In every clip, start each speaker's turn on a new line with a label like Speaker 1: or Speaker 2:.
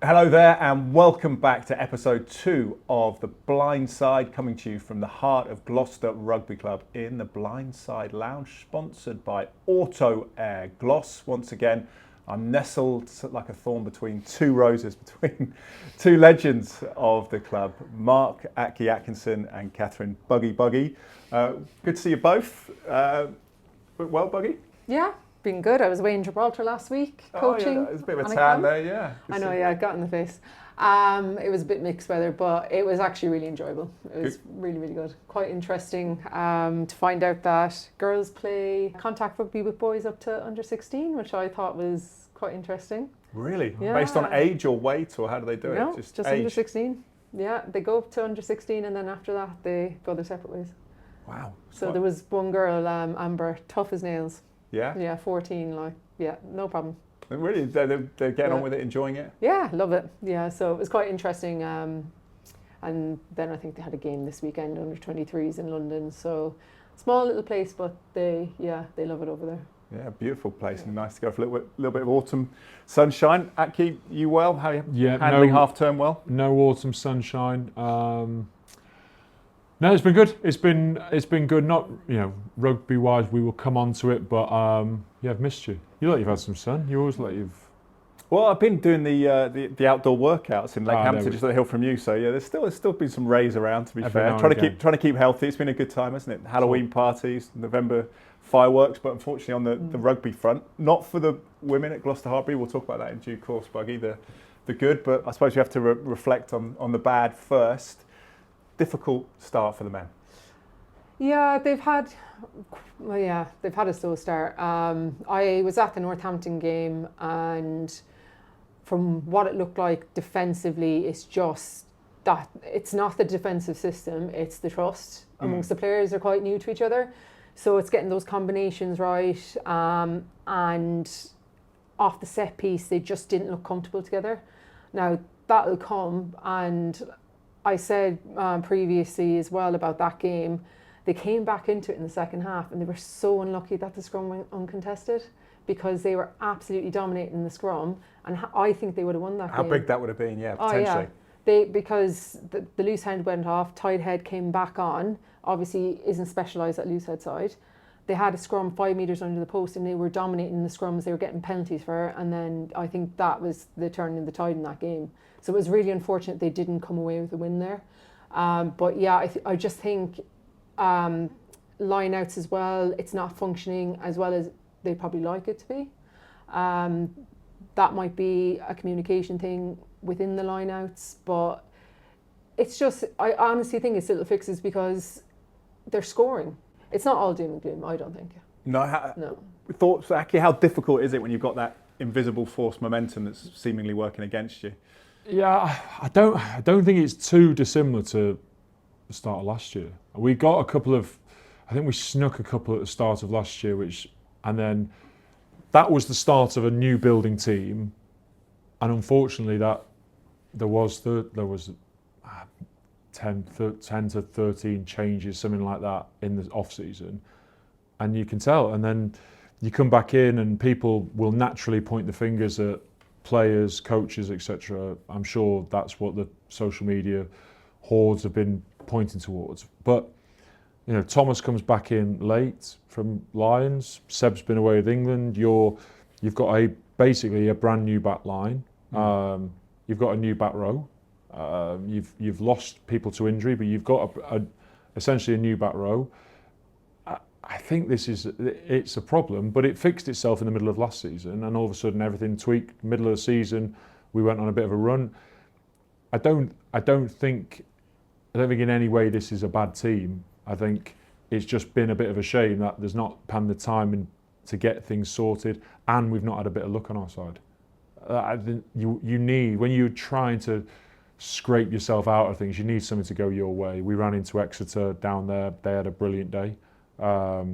Speaker 1: Hello there and welcome back to episode 2 of the Blindside, coming to you from the heart of Gloucester Rugby Club in the Blindside Lounge, sponsored by Auto Air Gloss. Once again, I'm nestled like a thorn between two roses, between two legends of the club, Mark Aki Atkinson and Catherine Buggy. Good to see you both. Well, Buggy?
Speaker 2: Yeah, been good. I was away in Gibraltar last week coaching.
Speaker 1: Oh, yeah, there's a bit of a tan there, yeah.
Speaker 2: I know, yeah, I got in the face. It was a bit mixed weather, but it was actually really enjoyable. It was really, really good. Quite interesting to find out that girls play contact rugby with boys up to under 16, which I thought was quite interesting.
Speaker 1: Really?
Speaker 2: Yeah.
Speaker 1: Based on age or weight, or how do they do it?
Speaker 2: No, just under 16. Yeah, they go up to under 16 and then after that they go their separate ways.
Speaker 1: Wow.
Speaker 2: So there was one girl, Amber, tough as nails.
Speaker 1: Yeah?
Speaker 2: Yeah, 14, no problem.
Speaker 1: Really? They're getting on with it, enjoying it?
Speaker 2: Yeah, love it. Yeah, so it was quite interesting. And then I think they had a game this weekend, under 23s in London. So small little place, but they love it over there.
Speaker 1: Yeah, beautiful place, and nice to go for a little bit of autumn sunshine. Aki, you well? How are you handling half term well?
Speaker 3: No autumn sunshine. No, it's been good. It's been good. Not rugby wise, we will come on to it, but I've missed you. You like you've had some sun. You always like you've.
Speaker 1: Well, I've been doing the outdoor workouts in Lake Hampton, just up the hill from you. So yeah, there's still been some rays around. To be fair, trying to keep healthy. It's been a good time, hasn't it? Halloween parties, November fireworks, but unfortunately on the rugby front, not for the women at Gloucester-Hart. We'll talk about that in due course, Buggy. The good, but I suppose you have to reflect on the bad first. Difficult start for the men.
Speaker 2: Yeah, they've had a slow start. I was at the Northampton game, and from what it looked like defensively, it's just that it's not the defensive system, it's the trust amongst the players. Are quite new to each other, so it's getting those combinations right. And off the set piece, they just didn't look comfortable together. Now that'll come, and I said previously as well about that game, they came back into it in the second half and they were so unlucky that the scrum went uncontested, because they were absolutely dominating the scrum, and I think they would have won that game.
Speaker 1: How big that would have been, potentially.
Speaker 2: Oh, yeah. Because the loose hand went off, tight head came back on, obviously isn't specialised at loose head side. They had a scrum 5 metres under the post and they were dominating the scrums, they were getting penalties for it, and then I think that was the turn in the tide in that game. So it was really unfortunate they didn't come away with a win there. But yeah, I just think line outs as well, it's not functioning as well as they probably like it to be. That might be a communication thing within the line outs, but it's just, I honestly think it's little fixes because they're scoring. It's not all doom and gloom, I don't think.
Speaker 1: No. Thoughts, Aki, how difficult is it when you've got that invisible force momentum that's seemingly working against you?
Speaker 3: Yeah, I don't think it's too dissimilar to the start of last year. We got a couple of, I think we snuck a couple at the start of last year, and then that was the start of a new building team, and unfortunately that there was 10 to 13 changes, something like that, in the off season, and you can tell. And then you come back in, and people will naturally point the fingers at players, coaches, etc. I'm sure that's what the social media hordes have been pointing towards. But Thomas comes back in late from Lions. Seb's been away with England. You've got basically a brand new back line. You've got a new back row. You've lost people to injury, but you've got essentially a new back row. I think it's a problem, but it fixed itself in the middle of last season, and all of a sudden everything tweaked. Middle of the season, we went on a bit of a run. I don't think in any way this is a bad team. I think it's just been a bit of a shame that there's not the time to get things sorted, and we've not had a bit of luck on our side. I think you need, when you're trying to scrape yourself out of things, you need something to go your way. We ran into Exeter down there. They had a brilliant day. I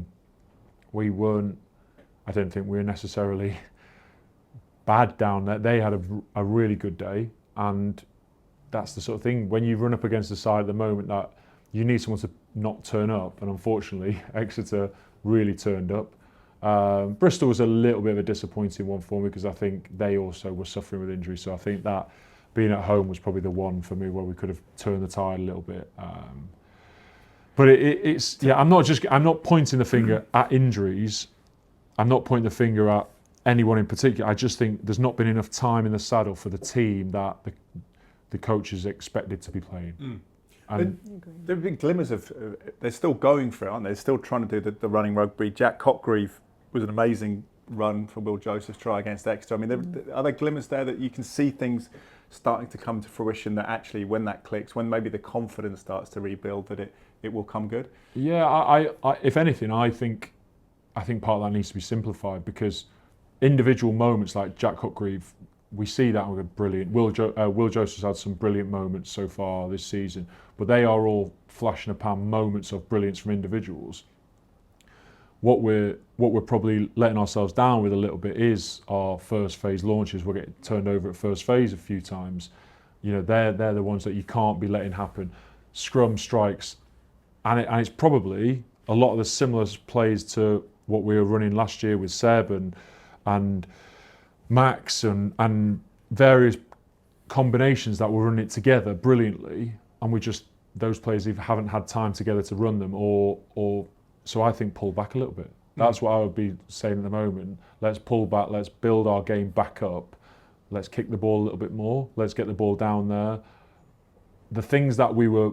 Speaker 3: don't think we were necessarily bad down there. They had a really good day, and that's the sort of thing when you run up against the side at the moment that you need someone to not turn up, and unfortunately Exeter really turned up. Bristol was a little bit of a disappointing one for me because I think they also were suffering with injuries, so I think that being at home was probably the one for me where we could have turned the tide a little bit. But it's I'm not pointing the finger at injuries. I'm not pointing the finger at anyone in particular. I just think there's not been enough time in the saddle for the team that the coaches expected to be playing. And
Speaker 1: there have been glimmers of they're still going for it, aren't they? They're still trying to do the running rugby. Jack Cotgreave was an amazing run for Will Joseph's try against Exeter. I mean, are there glimmers there that you can see things starting to come to fruition, that actually when that clicks, when maybe the confidence starts to rebuild, that it will come good?
Speaker 3: Yeah, I if anything, I think part of that needs to be simplified, because individual moments like Jack Cotgreave, we see that and we're brilliant. Will Joseph's had some brilliant moments so far this season, but they are all flash in the pan moments of brilliance from individuals. What we're probably letting ourselves down with a little bit is our first phase launches. We're getting turned over at first phase a few times. You know, they're the ones that you can't be letting happen. Scrum strikes, and it's probably a lot of the similar plays to what we were running last year with Seb and Max and various combinations that were running it together brilliantly, and those players either haven't had time together to run them or so I think pull back a little bit. That's what I would be saying at the moment. Let's pull back, let's build our game back up, let's kick the ball a little bit more, let's get the ball down there. The things that we were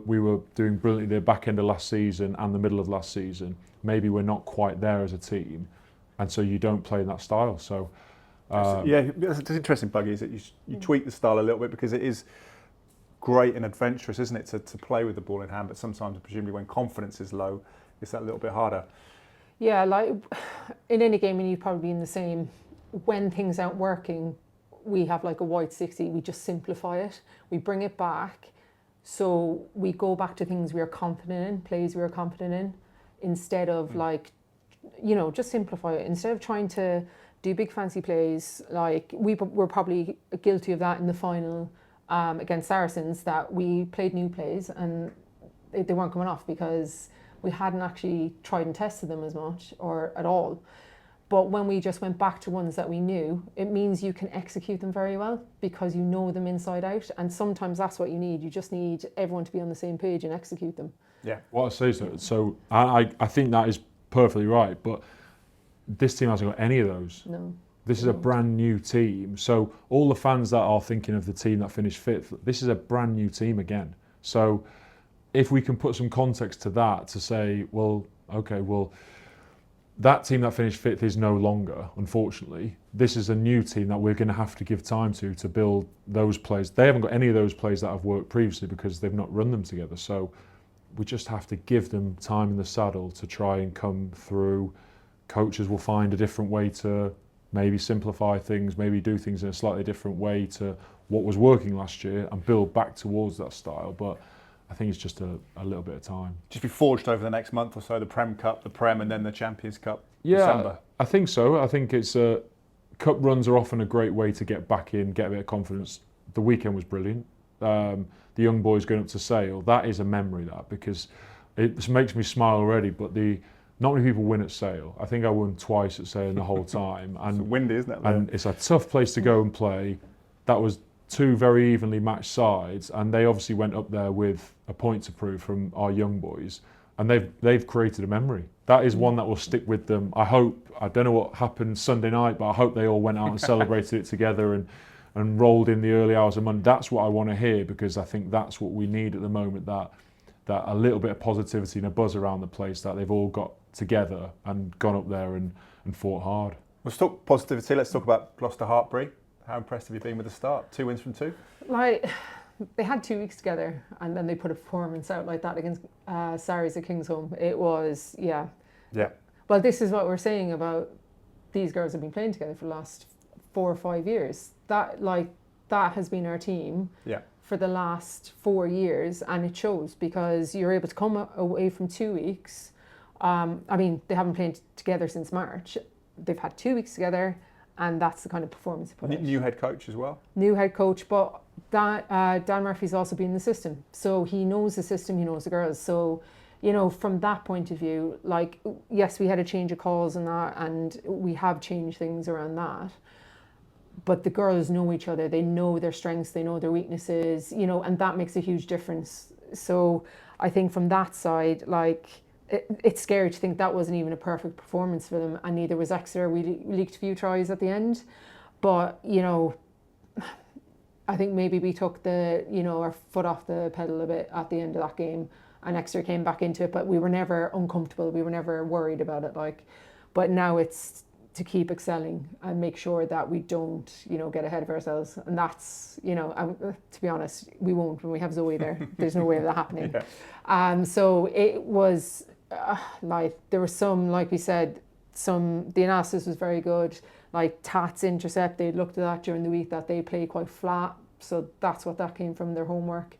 Speaker 3: doing brilliantly the back end of last season and the middle of last season, maybe we're not quite there as a team, and so you don't play in that style. So
Speaker 1: it's interesting, Buggy, is that you tweak the style a little bit, because it is great and adventurous, isn't it, to play with the ball in hand, but sometimes presumably when confidence is low, it's that little bit harder.
Speaker 2: Yeah, like in any game, and you've probably been the same, when things aren't working, we have like a white 60, we just simplify it, we bring it back, so we go back to things we are confident in, plays we are confident in, instead of like, you know, just simplify it. Instead of trying to do big fancy plays, like we were probably guilty of that in the final against Saracens, that we played new plays and they weren't coming off because we hadn't actually tried and tested them as much or at all. But when we just went back to ones that we knew, it means you can execute them very well because you know them inside out. And sometimes that's what you need. You just need everyone to be on the same page and execute them.
Speaker 1: Yeah.
Speaker 3: What I say so I think that is perfectly right, but this team hasn't got any of those.
Speaker 2: No.
Speaker 3: This is a brand new team. So all the fans that are thinking of the team that finished fifth, this is a brand new team again. So if we can put some context to that, to say, well, okay, well, that team that finished fifth is no longer, unfortunately. This is a new team that we're going to have to give time to build those plays. They haven't got any of those plays that have worked previously because they've not run them together. So we just have to give them time in the saddle to try and come through. Coaches will find a different way to maybe simplify things, maybe do things in a slightly different way to what was working last year and build back towards that style. But I think it's just a little bit of time.
Speaker 1: Just be forged over the next month or so, the Prem Cup, the Prem, and then the Champions Cup.
Speaker 3: Yeah,
Speaker 1: December.
Speaker 3: I think so. I think it's cup runs are often a great way to get back in, get a bit of confidence. The weekend was brilliant. The young boys going up to Sale, that is a memory, that, because it makes me smile already. But not many people win at Sale. I think I won twice at Sale in the whole time. And
Speaker 1: it's windy, isn't it?
Speaker 3: And it's a tough place to go and play. That was two very evenly matched sides, and they obviously went up there with a point to prove from our young boys, and they've created a memory. That is one that will stick with them. I hope, I don't know what happened Sunday night, but I hope they all went out and celebrated it together and rolled in the early hours of Monday. That's what I want to hear, because I think that's what we need at the moment, that a little bit of positivity and a buzz around the place, that they've all got together and gone up there and fought hard.
Speaker 1: Let's talk positivity. Let's talk about Gloucester-Hart. How impressed have you been with the start? 2 wins from 2?
Speaker 2: Like, they had 2 weeks together and then they put a performance out like that against Sarries at Kingsholm. It was, yeah. Well, this is what we're saying about these girls have been playing together for the last 4 or 5 years. That has been our team for the last 4 years, and it shows because you're able to come away from 2 weeks. I mean, they haven't played together since March. They've had 2 weeks together, and that's the kind of performance they put out.
Speaker 1: New head coach as well.
Speaker 2: New head coach, but Dan Murphy's also been in the system, so he knows the system, he knows the girls. So, you know, from that point of view, like, yes, we had a change of calls and that, and we have changed things around that. but the girls know each other. They know their strengths, they know their weaknesses, you know, and that makes a huge difference. So I think from that side, like, it's scary to think that wasn't even a perfect performance for them, and neither was Exeter. We leaked a few tries at the end, but, you know, I think maybe we took our foot off the pedal a bit at the end of that game, and Exeter came back into it, but we were never uncomfortable. We were never worried about it, like, but now it's to keep excelling and make sure that we don't, get ahead of ourselves. And that's, to be honest, we won't when we have Zoe there. There's no way of that happening. Yeah. So it was there was some, like we said, the analysis was very good. Like Tat's intercept, they looked at that during the week, that they play quite flat. So that's what that came from, their homework.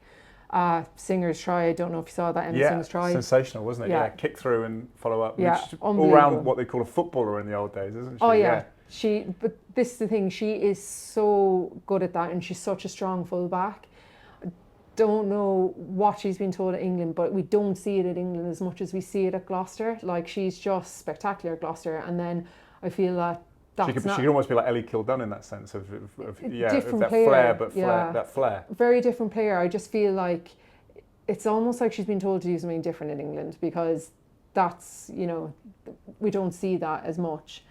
Speaker 2: Singer's try, I don't know if you saw that, Emma Singer's try.
Speaker 1: Sensational, wasn't it? Yeah, kick through and follow up.
Speaker 2: Yeah,
Speaker 1: all round what they call a footballer in the old days, isn't she?
Speaker 2: Oh yeah. But this is the thing, she is so good at that, and she's such a strong fullback. I don't know what she's been told at England, but we don't see it at England as much as we see it at Gloucester. Like, she's just spectacular at Gloucester, and then I feel that
Speaker 1: she could almost be like Ellie Kildunn in that sense of
Speaker 2: different
Speaker 1: that
Speaker 2: player,
Speaker 1: flair, that flair.
Speaker 2: Very different player. I just feel like it's almost like she's been told to do something different in England, because that's, we don't see that as much.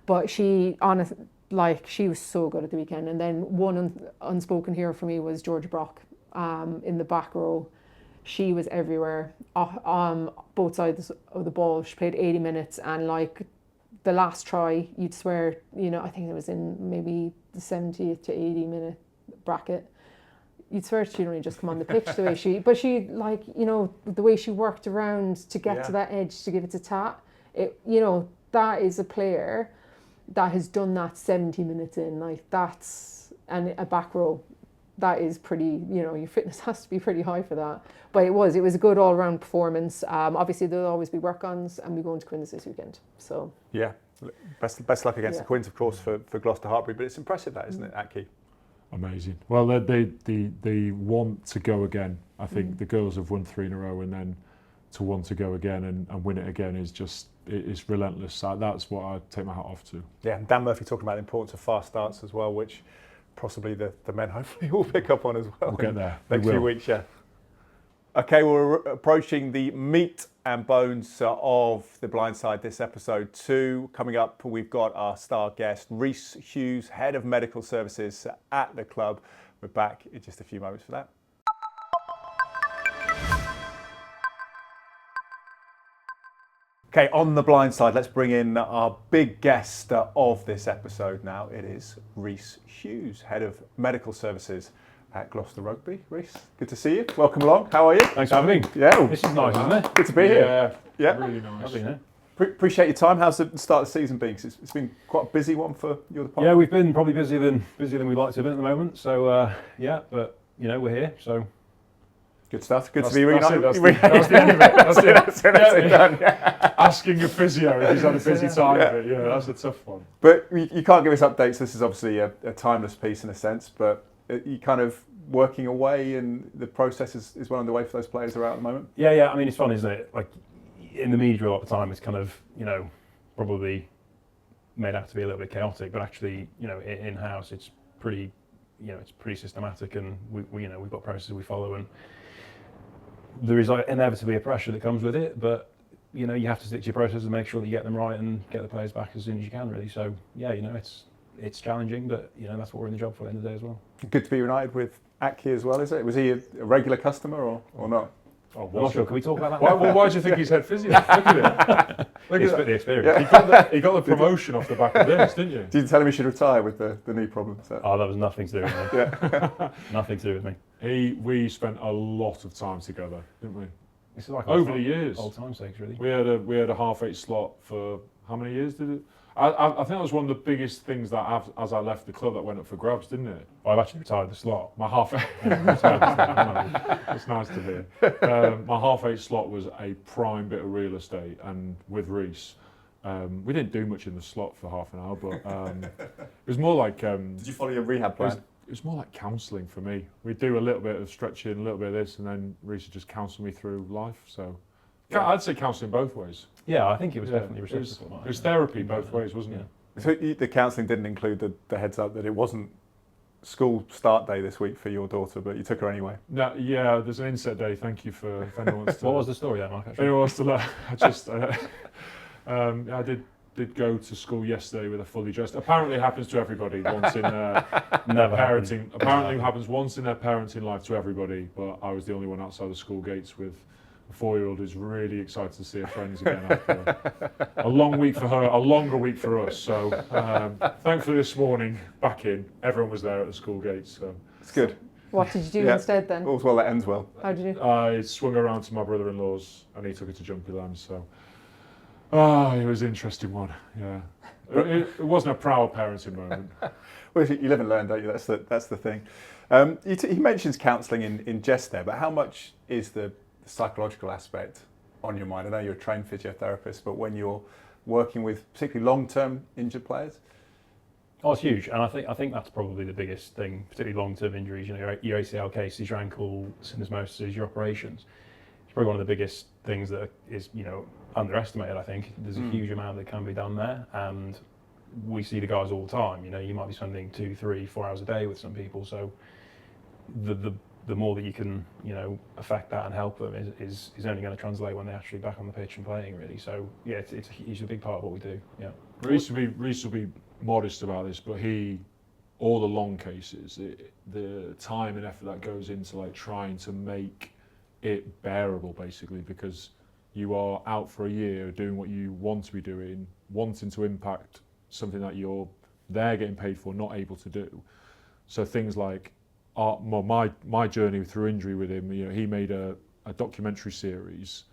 Speaker 2: But she was so good at the weekend. And then one unspoken hero for me was Georgia Brock in the back row. She was everywhere, both sides of the ball. She played 80 minutes, and like, the last try, you'd swear, I think it was in maybe the 70th to 80 minute bracket. You'd swear she'd only just come on the pitch the way the way she worked around to get to that edge to give it to Tat. That is a player that has done that 70 minutes in, like, that's, and a back row. That is pretty, your fitness has to be pretty high for that. But it was a good all-round performance. Obviously, there'll always be work-ons, and we're going to Quins this weekend. So
Speaker 1: yeah, best luck against the Quins, of course, for Gloucester-Hart. But it's impressive, that, isn't it, Aki?
Speaker 3: Amazing. Well, they want to go again. I think the girls have won 3 in a row, and then to want to go again and win it again is just, it's relentless. That's what I take my hat off to. Yeah,
Speaker 1: and Dan Murphy talking about the importance of fast starts as well, which possibly the men hopefully will pick up on as well.
Speaker 3: We'll get there.
Speaker 1: Next few weeks, yeah. Okay, we're approaching the meat and bones of the Blindside this episode 2. Coming up, we've got our star guest, Rhys Hughes, Head of Medical Services at the club. We're back in just a few moments for that. Okay, on the Blindside, let's bring in our big guest of this episode now. It is Rhys Hughes, Head of Medical Services at Gloucester Rugby. Rhys, good to see you. Welcome along. How are you?
Speaker 4: Thanks for having me.
Speaker 1: Yeah.
Speaker 4: This is nice, isn't it?
Speaker 1: Good to be here.
Speaker 3: Yeah, really nice.
Speaker 4: Lovely, isn't it?
Speaker 1: Appreciate your time. How's the start of the season been? 'Cause it's been quite a busy one for your department.
Speaker 4: Yeah, we've been probably busier than we'd like to have been at the moment. So but we're here. So
Speaker 1: good stuff. Good to be reunited.
Speaker 3: That's the end of it. That's it.
Speaker 1: Done.
Speaker 3: Asking a physio if he's had a busy time of it. Yeah, that's a tough one.
Speaker 1: But you can't give us updates. This is obviously a timeless piece in a sense, but you kind of working away, and the process is well underway for those players who are out at the moment.
Speaker 4: Yeah. I mean, it's fun, isn't it? Like, in the media a lot of the time, it's kind of probably made out to be a little bit chaotic, but actually, in house, it's pretty, it's pretty systematic, and we've got processes we follow, and there is inevitably a pressure that comes with it, but you have to stick to your process and make sure that you get them right and get the players back as soon as you can, really. So yeah, it's challenging, but that's what we're in the job for at the end of the day as well.
Speaker 1: Good to be reunited with Aki as well, is it? Was he a regular customer or not?
Speaker 4: Oh, I'm not sure. Can we talk about that?
Speaker 3: Why do you think he's head physio? Look at it. Look at
Speaker 4: the experience.
Speaker 3: Yeah. He got the promotion off the back of this, didn't you?
Speaker 1: Did you tell him he should retire with the knee problem? So.
Speaker 4: Oh, that was nothing to do with me.
Speaker 1: Yeah.
Speaker 4: Nothing to do with me.
Speaker 3: We spent a lot of time together, didn't we?
Speaker 4: This is like
Speaker 3: over the years.
Speaker 4: Old time sakes, really.
Speaker 3: We had a half-8 slot for how many years did it? I think that was one of the biggest things that as I left the club that went up for grabs, didn't it?
Speaker 4: I've actually retired the slot.
Speaker 3: My half-8. It's nice to hear. My half-8 slot was a prime bit of real estate, and with Rhys, we didn't do much in the slot for half an hour, but it was more like.
Speaker 1: Did you follow your rehab plan?
Speaker 3: It was more like counselling for me. We'd do a little bit of stretching, a little bit of this, and then Rhys would just counsel me through life. So I'd say counselling both ways.
Speaker 4: Yeah, I think it was definitely reciprocal.
Speaker 3: It was therapy both ways, wasn't it?
Speaker 1: So the counselling didn't include the heads up that it wasn't school start day this week for your daughter, but you took her anyway.
Speaker 3: No, yeah, there's an inset day. Thank you for if anyone wants to.
Speaker 4: What was the story then, Mark?
Speaker 3: If anyone wants to learn, I did go to school yesterday with a fully dressed. Apparently, it happens to everybody once in their parenting. Apparently, it happens once in their parenting life to everybody. But I was the only one outside the school gates with a 4-year-old who's really excited to see her friends again after a long week for her, a longer week for us. So thankfully this morning, back in, everyone was there at the school gates. So
Speaker 1: It's good.
Speaker 2: What did you do instead then?
Speaker 1: All's well that ends well.
Speaker 2: How did you?
Speaker 3: I swung around to my brother-in-law's and he took her to Jumpy Land. So it was an interesting one. Yeah, it wasn't a proud parenting moment.
Speaker 1: Well, you live and learn, don't you? That's the thing. He mentions counselling in jest there, but how much is the psychological aspect on your mind? I know you're a trained physiotherapist, but when you're working with particularly long-term injured players?
Speaker 4: Oh, it's huge, and I think that's probably the biggest thing, particularly long-term injuries. You know, your ACL cases, your ankle syndesmosis, your operations. It's probably one of the biggest things that is, you know, underestimated. I think there's a huge amount that can be done there, and we see the guys all the time. You know, you might be spending 2, 3, 4 hours a day with some people, so the more that you can, you know, affect that and help them is only going to translate when they're actually back on the pitch and playing, really. So yeah, it's a big part of what we do. Yeah.
Speaker 3: Reece will be modest about this, but all the long cases, the time and effort that goes into like trying to make it bearable, basically, because you are out for a year doing what you want to be doing, wanting to impact something that you're there getting paid for, not able to do. So things like my journey through injury with him, you know, he made a documentary series.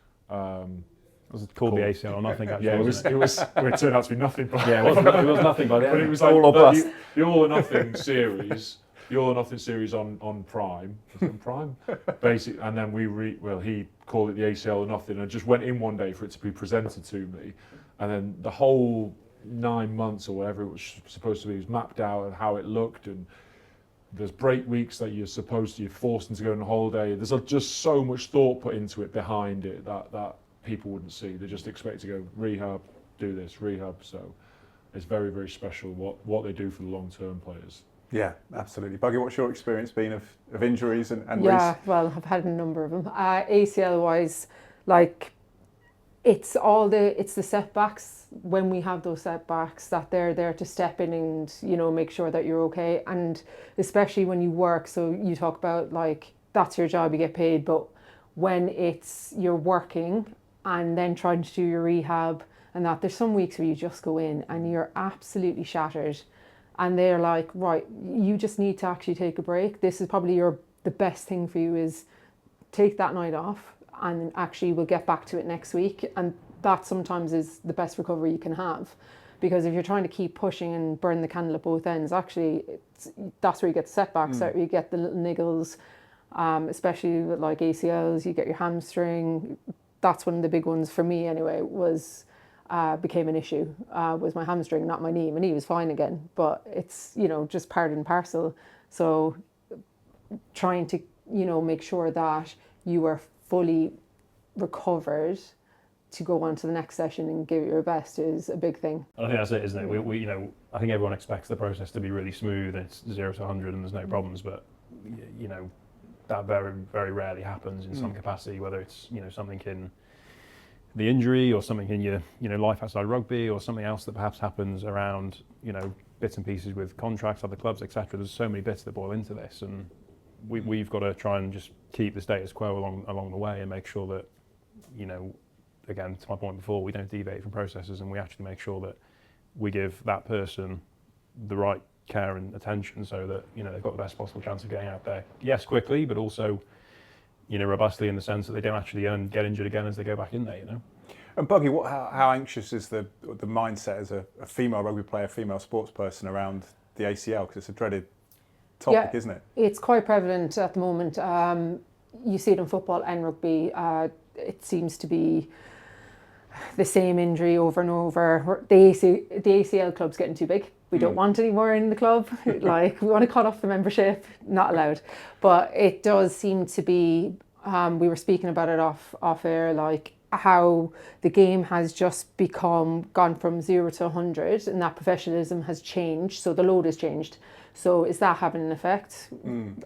Speaker 4: Was it called the ACL or nothing? Actually,
Speaker 3: Yeah, it was. Well, it turned out to be nothing. But
Speaker 4: yeah, it was nothing by the end.
Speaker 3: But it was like
Speaker 1: All or bust.
Speaker 3: the All or Nothing series. The All or Nothing series on Prime. Is it on Prime? Basic, and then he called it the ACL or Nothing. I just went in one day for it to be presented to me, and then the whole 9 months or whatever it was supposed to be was mapped out and how it looked, and there's break weeks that you're forced into going on holiday. There's just so much thought put into it behind it that people wouldn't see. They just expect to go rehab, do this, rehab. So it's very, very special what they do for the long-term players.
Speaker 1: Yeah, absolutely. Buggy, what's your experience been of injuries and
Speaker 2: Yeah,
Speaker 1: Reece?
Speaker 2: well, I've had a number of them. ACL wise, like it's the setbacks when we have those setbacks that they're there to step in and, you know, make sure that you're okay. And especially when you work, so you talk about like that's your job, you get paid, but when you're working and then trying to do your rehab and that, there's some weeks where you just go in and you're absolutely shattered, and they're like, right, you just need to actually take a break. This is probably the best thing for you is take that night off, and actually we'll get back to it next week. And that sometimes is the best recovery you can have, because if you're trying to keep pushing and burn the candle at both ends, actually that's where you get the setbacks, where you get the little niggles, especially with like ACLs, you get your hamstring. That's one of the big ones for me anyway, became an issue, was my hamstring, not my knee. My knee was fine again, but it's, you know, just part and parcel. So trying to, you know, make sure that you are fully recovered to go on to the next session and give it your best is a big thing.
Speaker 4: I think that's it, isn't it? We you know, I think everyone expects the process to be really smooth and it's 0 to 100 and there's no problems, but you know, that very, very rarely happens in some capacity, whether it's, you know, something in the injury or something in your, you know, life outside rugby or something else that perhaps happens around, you know, bits and pieces with contracts, other clubs, etc. There's so many bits that boil into this, and we've got to try and just keep the status quo along the way and make sure that, you know, again, to my point before, we don't deviate from processes and we actually make sure that we give that person the right care and attention so that, you know, they've got the best possible chance of getting out there. Yes, quickly, but also, you know, robustly in the sense that they don't actually get injured again as they go back in there, you know.
Speaker 1: And Buggy, how anxious is the mindset as a female rugby player, female sports person around the ACL? Because it's a dreaded topic, isn't it?
Speaker 2: It's quite prevalent at the moment. You see it in football and rugby. It seems to be the same injury over and over. The ACL club's getting too big. We don't want any more in the club. Like, we want to cut off the membership. Not allowed. But it does seem to be, we were speaking about it off air, like how the game has just gone from 0 to 100, and that professionalism has changed, so the load has changed. So is that having an effect?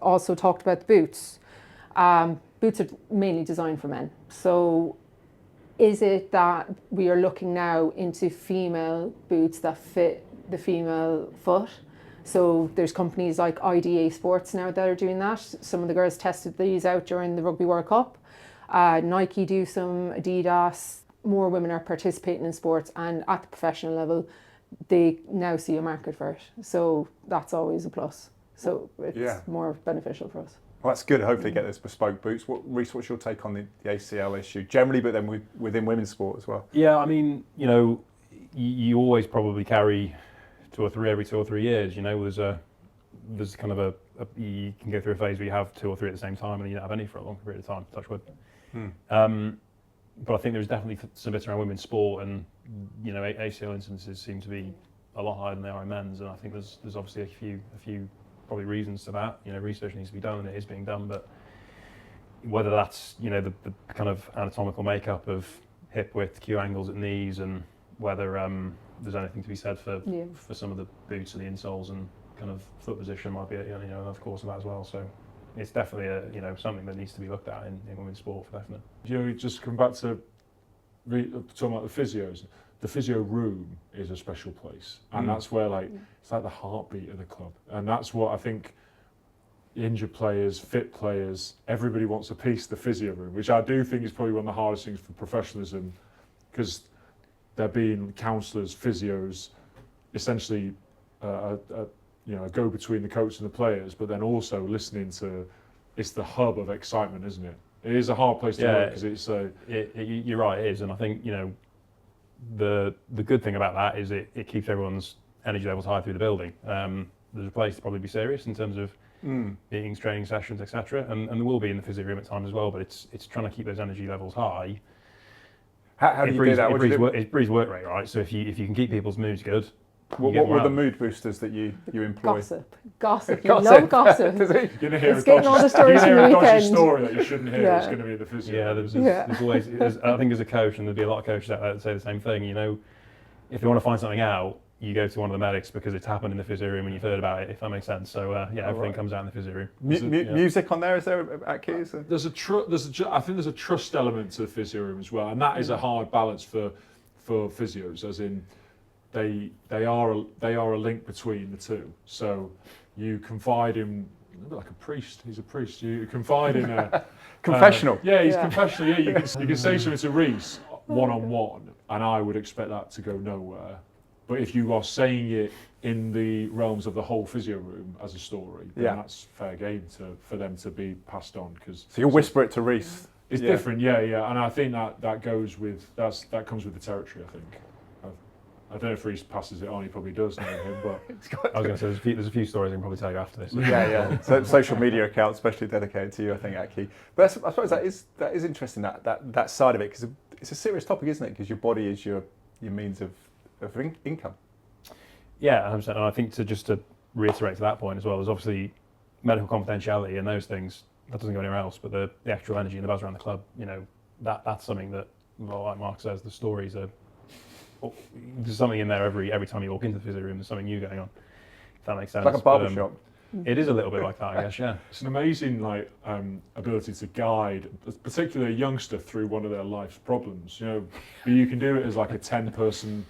Speaker 2: Also talked about the boots. Boots are mainly designed for men. So is it that we are looking now into female boots that fit the female foot? So there's companies like IDA Sports now that are doing that. Some of the girls tested these out during the Rugby World Cup. Nike do some, Adidas. More women are participating in sports, and at the professional level, they now see a market for it. So that's always a plus. So it's more beneficial for us.
Speaker 1: Well, that's good. Hopefully get those bespoke boots. Reece, what's your take on the ACL issue generally, but then within women's sport as well?
Speaker 4: Yeah, I mean, you always probably carry every 2 or 3 years. There's kind of you can go through a phase where you have 2 or 3 at the same time, and you don't have any for a long period of time. Touch wood. But I think there's definitely some bits around women's sport, and ACL incidences seem to be a lot higher than they are in men's, and I think there's obviously a few probably reasons to that. Research needs to be done, and it is being done, but whether that's the kind of anatomical makeup of hip width, Q angles at knees, and whether there's anything to be said for some of the boots and the insoles and kind of foot position might be another course of that as well. So it's definitely something that needs to be looked at in women's sport for definite.
Speaker 3: Just come back to talking about the physios. The physio room is a special place, and that's where it's like the heartbeat of the club, and that's what I think. Injured players, fit players, everybody wants a piece of the physio room, which I do think is probably one of the hardest things for professionalism, because they're being counsellors, physios, essentially a go between the coach and the players, but then also listening to. It's the hub of excitement, isn't it? It is a hard place to work because it's.
Speaker 4: You're right, it is, and I think the good thing about that is it keeps everyone's energy levels high through the building. There's a place to probably be serious in terms of meetings, training sessions, etc. And there will be in the physio room at times as well, but it's trying to keep those energy levels high.
Speaker 1: How do you do that?
Speaker 4: It breeds work rate, right? So if you can keep people's moods good.
Speaker 1: What were the mood boosters that you employ?
Speaker 2: Gossip. You love gossip.
Speaker 3: You're going to hear
Speaker 2: it's getting all the stories from the weekend.
Speaker 3: A dodgy story that you shouldn't hear. It's going to be the physio.
Speaker 4: Yeah, there's always. I think as a coach, and there'll be a lot of coaches out there that say the same thing. If you want to find something out, you go to one of the medics because it's happened in the physio room and you've heard about it. If that makes sense. So everything comes out in the physio room.
Speaker 1: Music on there, is there at Keys?
Speaker 3: I think there's a trust element to the physio room as well, and that is a hard balance for physios, as in. They are a link between the two. So you confide in a bit like a priest. He's a priest. You confide in a
Speaker 1: confessional.
Speaker 3: He's confessional. Yeah, you can say something to Reece one-on-one, and I would expect that to go nowhere. But if you are saying it in the realms of the whole physio room as a story, then that's fair game for them to be passed on.
Speaker 1: So you'll whisper it to Reece.
Speaker 3: It's different, and I think that goes with that comes with the territory. I think. I don't know if Reece passes it on. He probably does know him, but
Speaker 4: I was going to say there's a few stories I can probably tell you after this.
Speaker 1: Yeah. So social media accounts, especially dedicated to you, I think, at Key. But I suppose that is interesting that side of it, because it's a serious topic, isn't it? Because your body is your means of income.
Speaker 4: Yeah, 100%. And I think to reiterate to that point as well, there's obviously medical confidentiality and those things that doesn't go anywhere else. But the actual energy and the buzz around the club, that's something that, well, like Mark says, the stories are. There's something in there every time you walk into the physio room. There's something new going on. If that makes sense.
Speaker 1: It's like a barber shop.
Speaker 4: It is a little bit like that, I guess. Yeah.
Speaker 3: It's an amazing ability to guide, particularly a youngster, through one of their life's problems. But you can do it as like a 10-person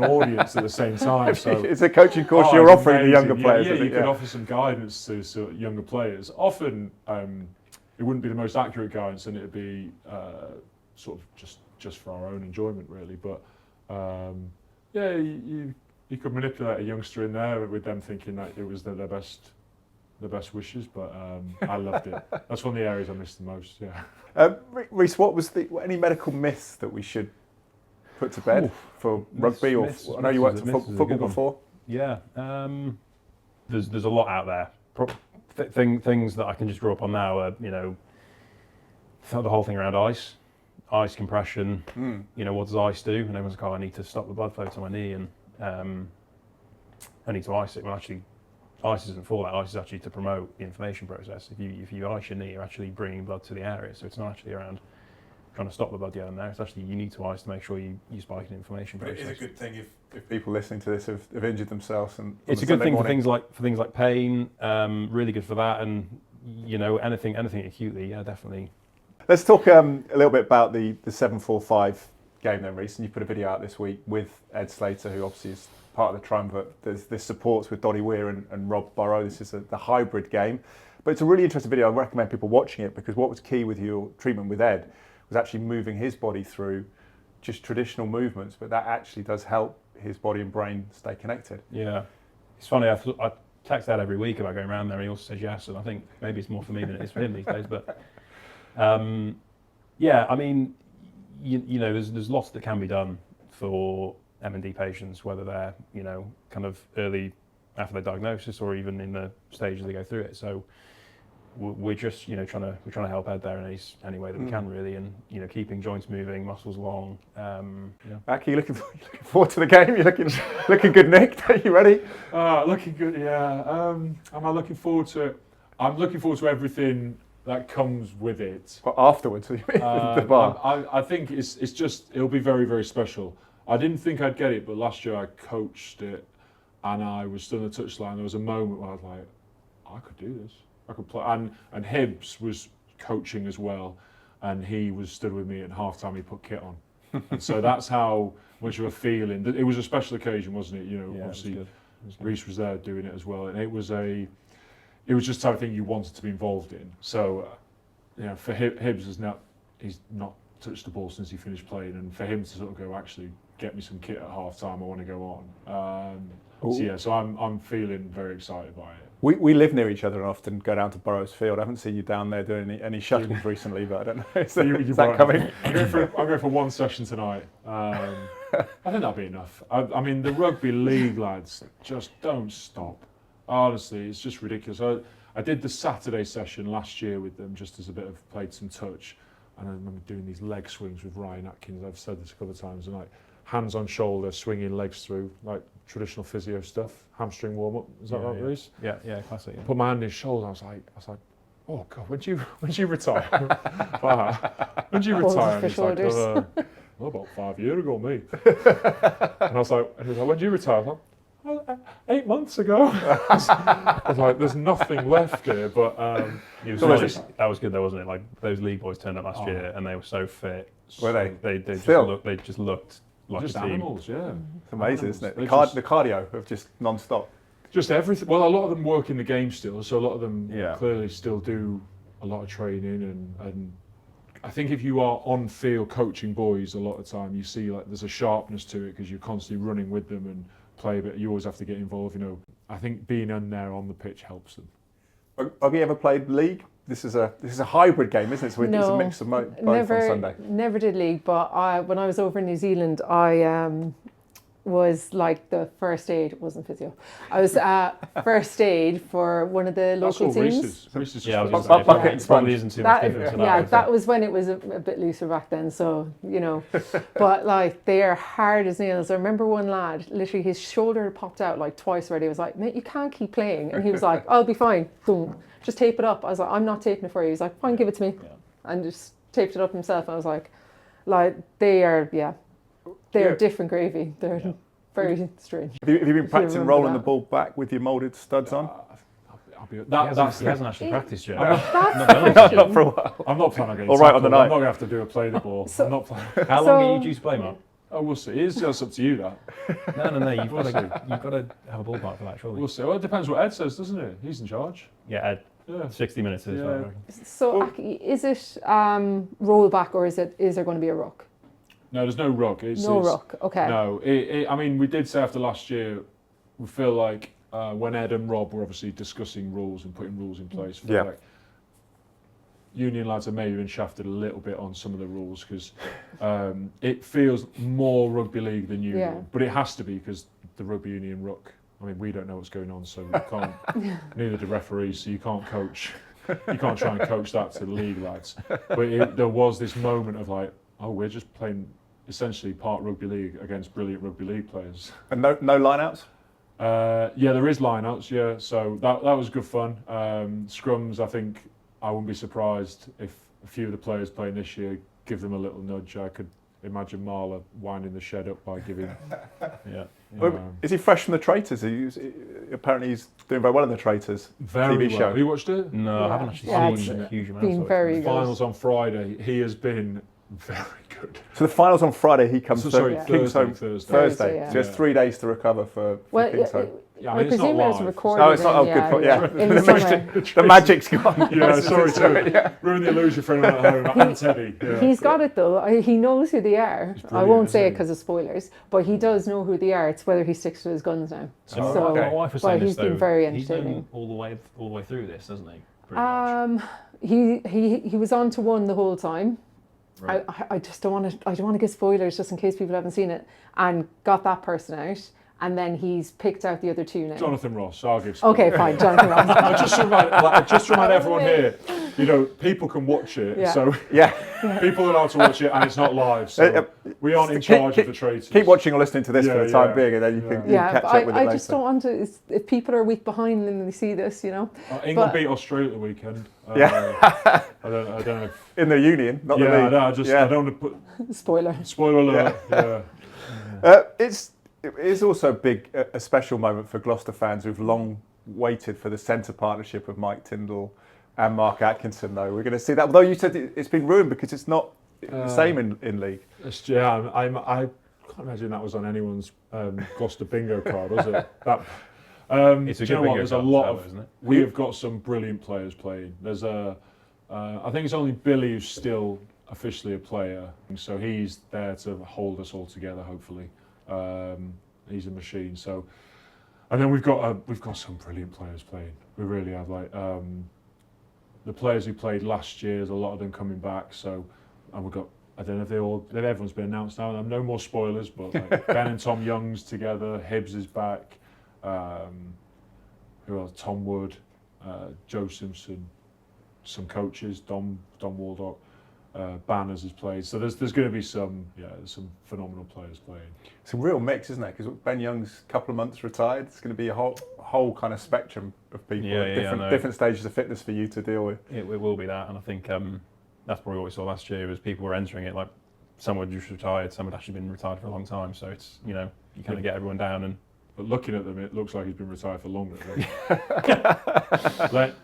Speaker 3: audience at the same time. So
Speaker 1: it's a coaching course you're offering the younger players.
Speaker 3: You can offer some guidance to younger players. Often it wouldn't be the most accurate guidance, and it'd be sort of just for our own enjoyment, really. But you could manipulate a youngster in there with them thinking that it was their best wishes. But I loved it. That's one of the areas I missed the most. Yeah.
Speaker 1: Reece, what was any medical myths that we should put to bed for rugby? I know you worked at football before.
Speaker 4: Yeah. There's a lot out there. Things that I can just draw upon now are the whole thing around ice compression. What does ice do? And everyone's like, I need to stop the blood flow to my knee, and I need to ice it. Well, actually, ice isn't for that. Ice is actually to promote the inflammation process. If you ice your knee, you're actually bringing blood to the area. So it's not actually around trying to stop the blood yellow now. It's actually unique to ice to make sure you spike an inflammation
Speaker 1: But
Speaker 4: process.
Speaker 1: it is a good thing if people listening to this have injured themselves. And
Speaker 4: It's a good thing for things like pain. Really good for that, and anything acutely. Yeah, definitely.
Speaker 1: Let's talk a little bit about the 7-4-5 game then, Reece. And you put a video out this week with Ed Slater, who obviously is part of the triumvirate. There's supports with Doddy Weir and Rob Burrow. This is the hybrid game. But it's a really interesting video. I recommend people watching it, because what was key with your treatment with Ed was actually moving his body through just traditional movements, but that actually does help his body and brain stay connected.
Speaker 4: Yeah, it's funny. I text Ed every week about going around there. He also says yes, and I think maybe it's more for me than it is for him these days. But yeah, I mean, there's lots that can be done for M&D patients, whether they're kind of early after their diagnosis or even in the stages they go through it. So we're just trying to help Ed there in any way that we can, really, and keeping joints moving, muscles long.
Speaker 1: Aki, you looking forward to the game? You're looking good, Nick. Are you ready?
Speaker 3: Looking good, yeah. Am I looking forward to it? I'm looking forward to everything that comes with it.
Speaker 1: Well, afterwards, you mean, the bar.
Speaker 3: I think it'll be very, very special. I didn't think I'd get it, but last year I coached it and I was still on the touchline. There was a moment where I was like, I could do this. I could play. And Hibbs was coaching as well, and he was stood with me at half-time. He put kit on. And so that's how much of a feeling. It was a special occasion, wasn't it? Obviously Reece was there doing it as well, and it was just the type of thing you wanted to be involved in. So, for Hibbs, he's not touched the ball since he finished playing, and for him to sort of go, actually get me some kit at half-time, I want to go on. So I'm feeling very excited by it.
Speaker 1: We live near each other and often go down to Burrows Field. I haven't seen you down there doing any shuttles recently, but I don't know. Is that coming?
Speaker 3: I'm going for one session tonight. I think that'll be enough. I mean, the rugby league lads just don't stop. Honestly, it's just ridiculous. I did the Saturday session last year with them just as a bit of played some touch, and I remember doing these leg swings with Ryan Atkins. I've said this a couple of times, and like hands on shoulder, swinging legs through, like traditional physio stuff, hamstring warm up. Is that right, Reece?
Speaker 4: Yeah, classic. Yeah.
Speaker 3: Put my hand in his shoulder. I was like, oh God, when do you retire? When do you retire? And he's like, about 5 years ago, me. And I was like, when do you retire? I was like, 8 months ago. I was like, there's nothing left here, but
Speaker 4: that was good though, wasn't it? Like those league boys turned up last year and they were so fit.
Speaker 1: Were they?
Speaker 4: They just looked like
Speaker 3: just
Speaker 4: a team.
Speaker 3: animals, yeah.
Speaker 1: It's amazing, isn't it? The
Speaker 3: Just-
Speaker 1: cardio of just non-stop.
Speaker 3: Just everything. Well, a lot of them work in the game still, so a lot of them
Speaker 1: Yeah.
Speaker 3: clearly still do a lot of training, and I think if you are on field coaching boys, a lot of time you see like there's a sharpness to it because you're constantly running with them and play a bit. You always have to get involved. I think being in there on the pitch helps them.
Speaker 1: Have you ever played league? This is a hybrid game, isn't it? So it's a mix of both on Sunday.
Speaker 2: Never did league, but when I was over in New Zealand, I was like the first aid. It wasn't physio. I was first aid for one of the local teams.
Speaker 3: Reece's
Speaker 4: Yeah,
Speaker 3: just
Speaker 1: bucket and sponge.
Speaker 4: probably isn't too much different to that.
Speaker 2: That was when it was a bit looser back then. So but like they are hard as nails. I remember one lad, literally his shoulder popped out like twice already. I was like, mate, you can't keep playing, and he was like, I'll be fine. Boom, just tape it up. I was like, I'm not taping it for you. He's like, fine, give it to me, and just taped it up himself. I was like they are different gravy. They're very strange.
Speaker 1: Have you been practicing
Speaker 2: remember
Speaker 1: rolling
Speaker 2: that.
Speaker 1: the ball back with your moulded studs on?
Speaker 4: He hasn't actually practiced yet.
Speaker 1: Not for a while.
Speaker 3: I'm not planning on getting
Speaker 1: All right on the
Speaker 3: tackled.
Speaker 1: night.
Speaker 3: I'm not going to have to do a play the ball. I'm not planning.
Speaker 4: How long are you due to play, Mark?
Speaker 3: Oh, we'll see. It's just up to you, that.
Speaker 4: No. You've got to have a ballpark for that, surely.
Speaker 3: We'll see. Well, it depends what Ed says, doesn't it? He's in charge.
Speaker 4: Yeah, Ed.
Speaker 3: Yeah.
Speaker 4: 60 minutes is
Speaker 3: Yeah.
Speaker 2: So Aki, is it roll back or is there going to be a ruck?
Speaker 3: No, there's no ruck.
Speaker 2: No ruck. Okay.
Speaker 3: No, I mean, we did say after last year, we feel like when Ed and Rob were obviously discussing rules and putting rules in place, feel like Union lads have maybe been shafted a little bit on some of the rules because it feels more rugby league than Union, but it has to be because the rugby union ruck. I mean, we don't know what's going on, so we can't. Neither do referees, so you can't coach. You can't try and coach that to the league lads. But there was this moment of like, oh, we're just playing essentially part rugby league against brilliant rugby league players.
Speaker 1: And no line-outs?
Speaker 3: Yeah, there is line-outs, yeah, so that was good fun. Scrums, I think I wouldn't be surprised if a few of the players playing this year give them a little nudge. I could imagine Marla winding the shed up by giving.
Speaker 1: Is he fresh from the Traitors? Apparently he's doing very well in the Traitors
Speaker 3: Very
Speaker 1: TV
Speaker 3: well.
Speaker 1: show.
Speaker 3: Have you watched it?
Speaker 4: No,
Speaker 2: Yeah.
Speaker 4: I haven't actually
Speaker 2: Yeah,
Speaker 4: seen
Speaker 2: it's
Speaker 4: a huge amount
Speaker 2: been
Speaker 4: of it.
Speaker 2: very good.
Speaker 3: Finals on Friday. He has been very good.
Speaker 1: So the finals on Friday. He comes
Speaker 3: So,
Speaker 1: to
Speaker 3: sorry,
Speaker 1: King's Home
Speaker 3: Thursday.
Speaker 1: Thursday.
Speaker 2: yeah.
Speaker 1: So he has 3 days to recover for
Speaker 2: Well,
Speaker 1: King's Home.
Speaker 3: Yeah,
Speaker 2: I
Speaker 3: mean, it's not
Speaker 2: presume it was
Speaker 3: live.
Speaker 2: recorded.
Speaker 1: Oh, it's not. Oh,
Speaker 2: in,
Speaker 1: good point. Yeah,
Speaker 2: in the summer.
Speaker 1: the magic's gone.
Speaker 3: Yeah, sorry to ruin the illusion for anyone at home. And Teddy. Yeah.
Speaker 2: He's got it though. He knows who they are. I
Speaker 3: brilliant,
Speaker 2: won't say
Speaker 3: isn't
Speaker 2: it
Speaker 3: he?
Speaker 2: because of spoilers, but he does know who they are. It's whether he sticks to his guns now.
Speaker 4: So
Speaker 1: okay.
Speaker 4: my wife was
Speaker 2: Well,
Speaker 4: saying this
Speaker 2: he's been
Speaker 4: though,
Speaker 2: very
Speaker 4: he's known
Speaker 2: entertaining.
Speaker 4: all the way through this, doesn't he? Pretty much.
Speaker 2: He was on to one the whole time.
Speaker 4: Right.
Speaker 2: I just don't want to give spoilers just in case people haven't seen it, and got that person out, and then he's picked out the other two now.
Speaker 3: Jonathan Ross, I'll give.
Speaker 2: Okay, fine, Jonathan Ross.
Speaker 3: I just remind everyone here, people can watch it,
Speaker 2: Yeah.
Speaker 3: so
Speaker 1: Yeah.
Speaker 3: people are allowed to watch it, and it's not live, so we aren't in charge of the Traitors.
Speaker 1: Keep watching or listening to this for
Speaker 3: Yeah,
Speaker 1: the time
Speaker 3: yeah.
Speaker 1: being, and then you can
Speaker 2: Yeah,
Speaker 1: catch
Speaker 2: but
Speaker 1: up with it
Speaker 2: I
Speaker 1: later.
Speaker 2: just don't want to. If people are a week behind and they see this,
Speaker 3: England
Speaker 2: but-
Speaker 3: beat Australia at the weekend.
Speaker 1: Yeah.
Speaker 3: I don't know.
Speaker 1: In the Union, not the
Speaker 3: Yeah,
Speaker 1: league.
Speaker 3: no, I don't want to put
Speaker 2: spoiler.
Speaker 3: spoiler alert. Yeah.
Speaker 1: It is also a special moment for Gloucester fans who've long waited for the centre partnership of Mike Tyndall and Mark Atkinson, though. We're going to see that. Although you said it's been ruined because it's not the same in league.
Speaker 3: I can't imagine that was on anyone's Gloucester bingo card, was it?
Speaker 4: It's a
Speaker 3: do you
Speaker 4: good
Speaker 3: know what?
Speaker 4: bingo
Speaker 3: There's a
Speaker 4: card,
Speaker 3: lot
Speaker 4: so,
Speaker 3: of.
Speaker 4: isn't it?
Speaker 3: We have got some brilliant players playing. There's I think it's only Billy who's still officially a player, so he's there to hold us all together. Hopefully, he's a machine. So, and then we've got some brilliant players playing. We really have. Like the players who played last year, there's a lot of them coming back. So, and we've got. I don't know if everyone's been announced now. No more spoilers, but like Ben and Tom Young's together. Hibbs is back. Who else? Tom Wood, Joe Simpson, some coaches, Dom Waldock, Banners has played. So there's going to be there's some phenomenal players playing.
Speaker 1: It's a real mix, isn't it? Because Ben Young's a couple of months retired. It's going to be a whole kind of spectrum of people at different stages of fitness for you to deal with.
Speaker 4: It will be that, and I think that's probably what we saw last year. Was people were entering it like some were just retired, some had actually been retired for a long time. So it's you kind of get everyone down and.
Speaker 3: But looking at them, it looks like he's been retired for longer.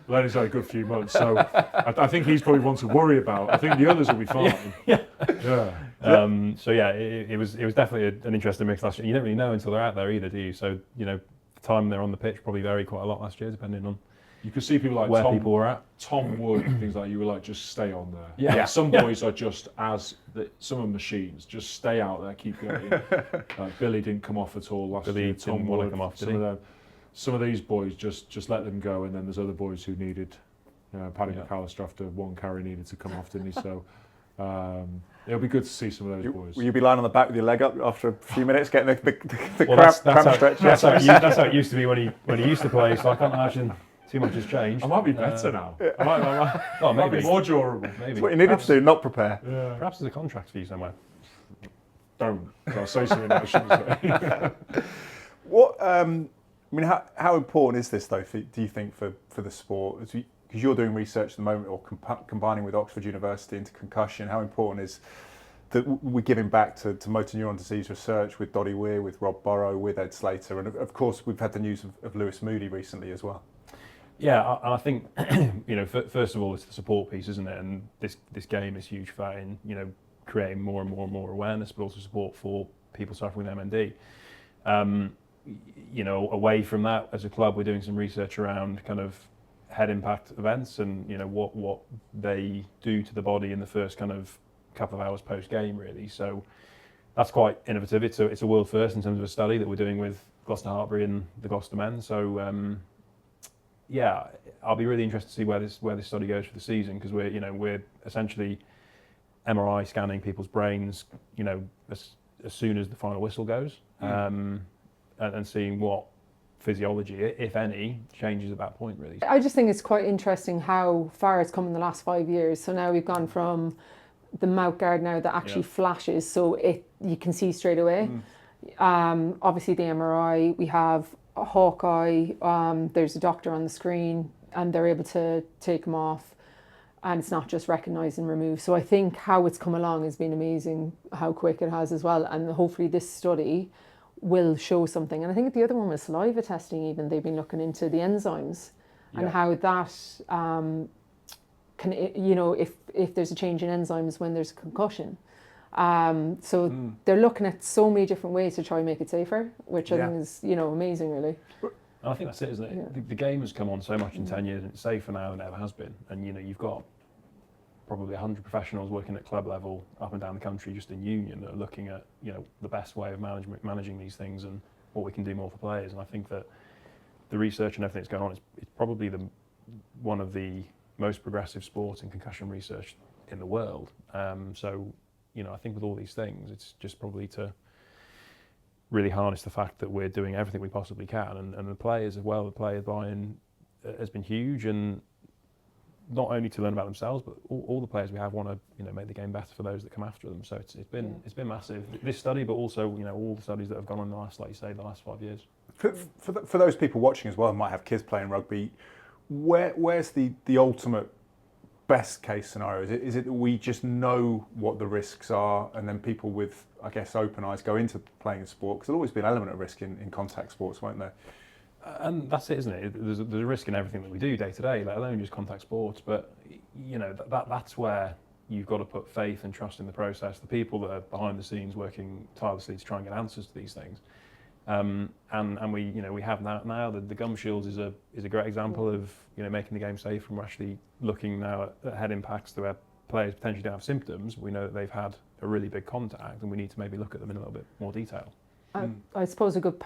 Speaker 3: Lenny's had a good few months, so I think he's probably one to worry about. I think the others will be fine. Yeah.
Speaker 4: It was definitely an interesting mix last year. You don't really know until they're out there either, do you? So the time they're on the pitch probably varied quite a lot last year, depending on
Speaker 3: You could see people like
Speaker 4: where people were at.
Speaker 3: Tom Wood, things like you were like, just stay on there.
Speaker 4: Yeah.
Speaker 3: Like, some boys are just some are machines. Just stay out there, keep going. Billy didn't come off at all last year.
Speaker 4: Tom Wood come off, did he?
Speaker 3: Some of these boys just let them go, and then there's other boys who needed. Paddy McAllister after one carry needed to come off, didn't he? So it'll be good to see some of those boys.
Speaker 1: Will you be lying on the back with your leg up after a few minutes, getting the
Speaker 4: Well,
Speaker 1: cramp stretch?
Speaker 4: That's how it used to be when he used to play. So I can't imagine too much has changed.
Speaker 3: I might be better now. I might be
Speaker 4: maybe
Speaker 3: more durable.
Speaker 4: Maybe.
Speaker 1: That's what you needed to do, not prepare.
Speaker 3: Yeah.
Speaker 4: Perhaps there's a contract for you somewhere.
Speaker 3: Don't. I'll say something I shouldn't say.
Speaker 1: What? How important is this though? Do you think for the sport? Because you're doing research at the moment, or combining with Oxford University into concussion. How important is that we're giving back to motor neuron disease research with Doddy Weir, with Rob Burrow, with Ed Slater, and of course we've had the news of Lewis Moody recently as well.
Speaker 4: Yeah, and I think first of all, it's the support piece, isn't it? And this game is huge for in creating more and more awareness, but also support for people suffering with MND. Away from that, as a club, we're doing some research around kind of head impact events and what they do to the body in the first kind of couple of hours post game, really. So that's quite innovative. It's a world first in terms of a study that we're doing with Gloucester-Hart and the Gloucester men. So I'll be really interested to see where this study goes for the season, because we're essentially MRI scanning people's brains, as soon as the final whistle goes, and seeing what physiology, if any, changes at that point, really.
Speaker 2: I just think it's quite interesting how far it's come in the last 5 years. So now we've gone from the mouth guard now that actually flashes, so you can see straight away. Obviously the MRI, we have a Hawkeye, there's a doctor on the screen and they're able to take them off. and it's not just recognise and remove. So I think how it's come along has been amazing, how quick it has as well, and hopefully this study will show something. And I think the other one was saliva testing. Even they've been looking into the enzymes and how that can, if there's a change in enzymes when there's a concussion. So they're looking at so many different ways to try and make it safer, which I think is, amazing, really.
Speaker 4: I think that's it, isn't it? Yeah. The game has come on so much in 10 years, and it's safer now than it ever has been. And you've got probably 100 professionals working at club level up and down the country, just in union, that are looking at the best way of managing these things and what we can do more for players. And I think that the research and everything that's going on is probably one of the most progressive sports in concussion research in the world. So I think with all these things, it's just probably to really harness the fact that we're doing everything we possibly can, and the players as well. The player buy-in has been huge, and not only to learn about themselves, but all the players we have want to make the game better for those that come after them. So it's been massive, this study, but also all the studies that have gone on in the last, like you say, the last 5 years.
Speaker 1: For those people watching as well who might have kids playing rugby, where's the ultimate best case scenario? Is it that we just know what the risks are, and then people with, I guess, open eyes go into playing a sport? Because there'll always be an element of risk in contact sports, won't there?
Speaker 4: And that's it, isn't it? There's a risk in everything that we do day to day, let alone just contact sports. But that's where you've got to put faith and trust in the process. The people that are behind the scenes working tirelessly to try and get answers to these things. And we have now the gum shields is a great example of making the game safe, and we're actually looking now at head impacts where players potentially don't have symptoms. We know that they've had a really big contact, and we need to maybe look at them in a little bit more detail.
Speaker 2: I suppose a good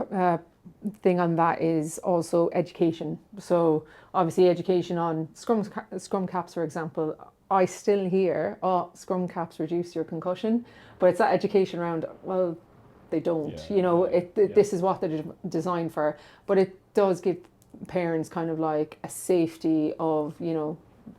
Speaker 2: thing on that is also education. So obviously education on scrum caps, for example. I still hear, scrum caps reduce your concussion, but it's that education around, well, they don't. This is what they're designed for, but it does give parents kind of like a safety of,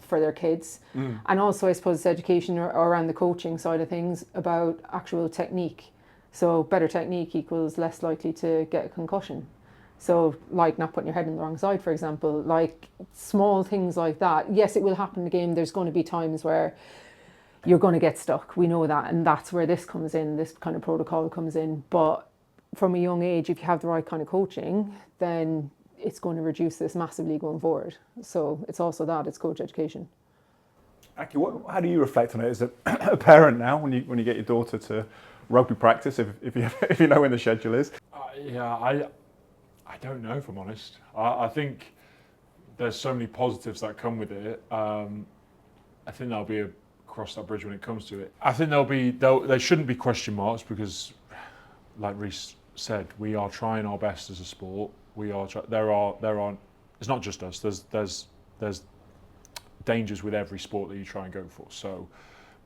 Speaker 2: for their kids. And also I suppose it's education around the coaching side of things about actual technique. So better technique equals less likely to get a concussion. So like not putting your head on the wrong side, for example, like small things like that. Yes, it will happen in the game. There's going to be times where you're going to get stuck. We know that. And that's where this comes in, this kind of protocol comes in. But from a young age, if you have the right kind of coaching, then it's going to reduce this massively going forward. So it's also it's coach education.
Speaker 1: Aki, how do you reflect on it as a parent now when you get your daughter to rugby practice, if you know when the schedule is?
Speaker 3: I don't know, if I'm honest. I think there's so many positives that come with it. I think there'll be cross that bridge when it comes to it. I think there shouldn't be question marks, because, like Rhys said, we are trying our best as a sport. There are. It's not just us. There's dangers with every sport that you try and go for. So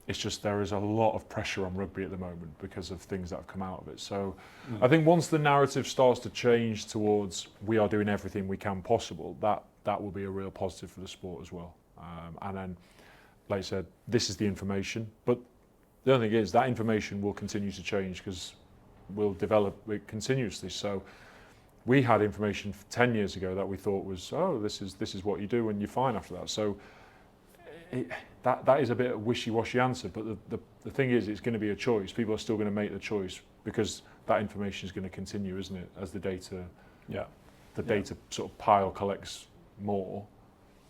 Speaker 3: it's just there is a lot of pressure on rugby at the moment because of things that have come out of it. So I think once the narrative starts to change towards we are doing everything we can possible, that will be a real positive for the sport as well. And then, like I said, this is the information. But the other thing is that information will continue to change because we'll develop it continuously. So we had information 10 years ago that we thought was, this is what you do and you're fine after that. So that is a bit of a wishy-washy answer, but the thing is, it's going to be a choice. People are still going to make the choice because that information is going to continue, isn't it? As the data, data sort of pile collects more,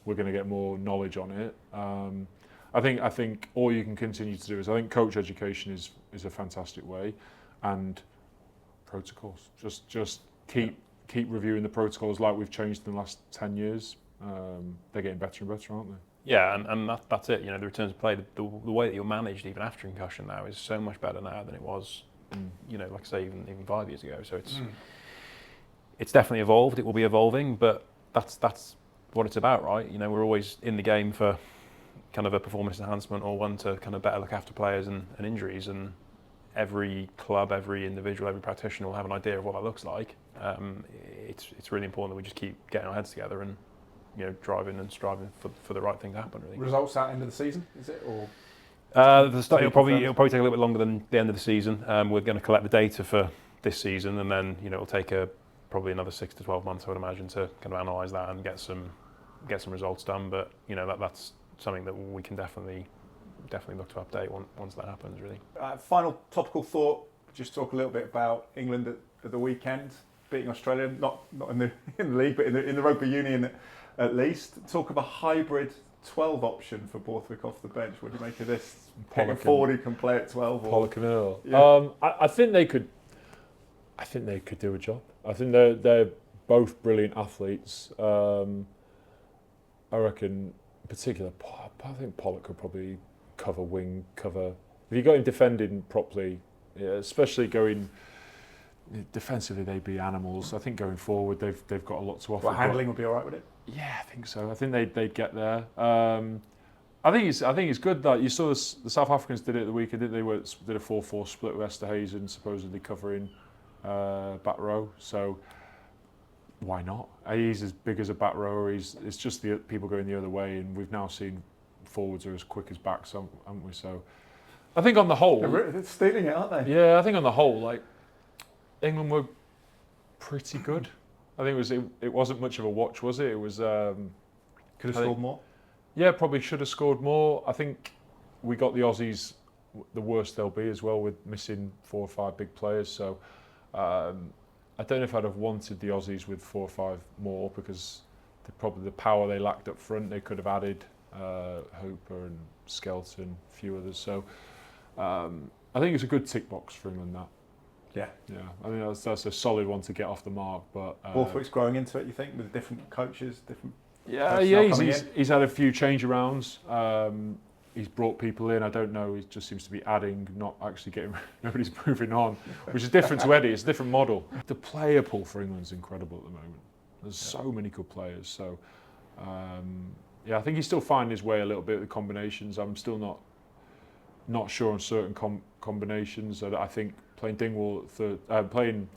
Speaker 3: we're going to get more knowledge on it. I think all you can continue to do is, I think coach education is a fantastic way, and protocols. Just keep reviewing the protocols like we've changed in the last 10 years. They're getting better and better, aren't they?
Speaker 4: Yeah, and that's it. The returns to play, the way that you're managed even after concussion now is so much better now than it was, like I say, even 5 years ago. So it's definitely evolved. It will be evolving, but that's what it's about, right? We're always in the game for kind of a performance enhancement or one to kind of better look after players and injuries. And every club, every individual, every practitioner will have an idea of what that looks like. It's really important that we just keep getting our heads together and driving and striving for the right thing to happen. Really.
Speaker 1: Results at end of the season, is it, or?
Speaker 4: It'll probably take a little bit longer than the end of the season. We're going to collect the data for this season, and then it'll take probably another 6 to 12 months, I would imagine, to kind of analyse that and get some results done. But that's something that we can definitely look to update once that happens. Really.
Speaker 1: Final topical thought. Just talk a little bit about England at the weekend, beating Australia, not in the league, but in the rugby union at least. Talk of a hybrid 12 option for Borthwick off the bench. What do you make of this? Picking forward who can play at 12.
Speaker 3: Pollock and Earl.
Speaker 1: Yeah.
Speaker 3: I think they could. I think they could do a job. I think they're both brilliant athletes. I reckon, in particular, I think Pollock could probably cover. If you got him defending properly, yeah, especially going defensively, they'd be animals. I think going forward, they've got a lot to offer.
Speaker 1: Well, handling would be all right with it.
Speaker 3: Yeah, I think so. I think they'd get there. I think it's good that you saw the South Africans did it at the weekend. Did a 4-4 split with Esterhazen supposedly covering back row. So why not? He's as big as a back rower. It's just the people going the other way, and we've now seen forwards are as quick as backs, haven't we? So I think on the whole,
Speaker 1: they're stealing it, aren't they?
Speaker 3: Yeah, I think on the whole, like England were pretty good. I think it wasn't much of a watch, was it? It was
Speaker 1: could have scored more.
Speaker 3: Yeah, probably should have scored more. I think we got the Aussies the worst they'll be as well, with missing 4 or 5 big players. So I don't know if I'd have wanted the Aussies with 4 or 5 more, because probably the power they lacked up front, they could have added Hooper and Skelton, a few others. So I think it's a good tick box for England, that.
Speaker 1: Yeah.
Speaker 3: I think that's a solid one to get off the mark. But
Speaker 1: Borthwick's growing into it, you think, with different coaches, different.
Speaker 3: He's had a few change arounds. He's brought people in. I don't know. He just seems to be adding, not actually getting. Nobody's moving on, which is different to Eddie. It's a different model. The player pool for England's incredible at the moment. There's so many good players. So I think he's still finding his way a little bit with the combinations. I'm still not sure on certain combinations. I think playing Dingwall playing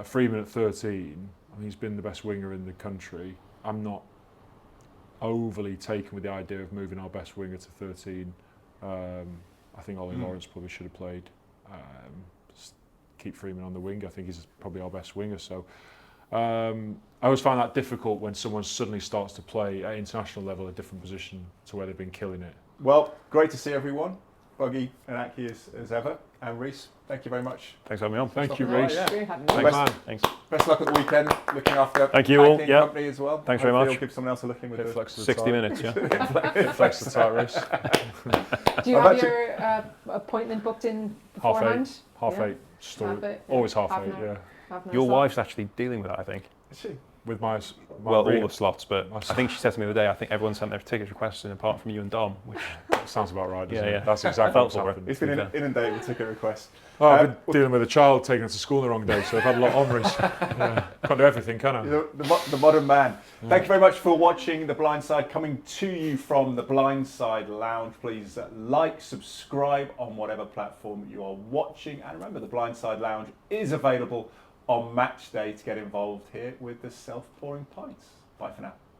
Speaker 3: Freeman at 13. I mean, he's been the best winger in the country. I'm not overly taken with the idea of moving our best winger to 13. I think Ollie Lawrence probably should have played. Just keep Freeman on the wing. I think he's probably our best winger. So I always find that difficult when someone suddenly starts to play at international level a different position to where they've been killing it.
Speaker 1: Well, great to see everyone. Buggy and Aki as ever. And Reece, thank you very much.
Speaker 4: Thanks for having me on.
Speaker 3: Thank you, Reece.
Speaker 2: Great having you.
Speaker 4: Thanks.
Speaker 1: Best luck at the weekend, looking after
Speaker 4: Thank you all.
Speaker 1: Aki
Speaker 4: Yeah.
Speaker 1: company as well.
Speaker 4: Thanks very much.
Speaker 1: Hopefully I'll give someone else a look in with the
Speaker 4: 60 minutes, yeah.
Speaker 3: Flex the tight wrist.
Speaker 2: Do you have your appointment booked in beforehand?
Speaker 3: Half
Speaker 2: Yeah.
Speaker 3: eight. Story.
Speaker 2: Half eight,
Speaker 3: Always half
Speaker 2: half
Speaker 3: eight,
Speaker 2: an hour.
Speaker 3: yeah.
Speaker 2: Half an hour
Speaker 4: Your
Speaker 2: slot?
Speaker 4: wife's actually dealing with that, I think.
Speaker 1: Is she?
Speaker 3: With my
Speaker 4: Well,
Speaker 3: read.
Speaker 4: all the slots, but I think she said to me the other day, I think everyone sent their ticket requests in apart from you and Dom, which
Speaker 3: Sounds about right, doesn't
Speaker 4: Yeah.
Speaker 3: it? That's exactly what's
Speaker 4: Felt for her.
Speaker 3: happened.
Speaker 1: It's been inundated with ticket requests.
Speaker 3: Oh, I've been dealing with a child taking her to school the wrong day, so I've had a lot on Reece. Yeah. Can't do everything, can I?
Speaker 1: The modern man. Thank you very much for watching The Blindside, coming to you from the Blindside Lounge. Please like, subscribe on whatever platform you are watching. And remember, the Blindside Lounge is available on match day to get involved here with the self-pouring pints. Bye for now.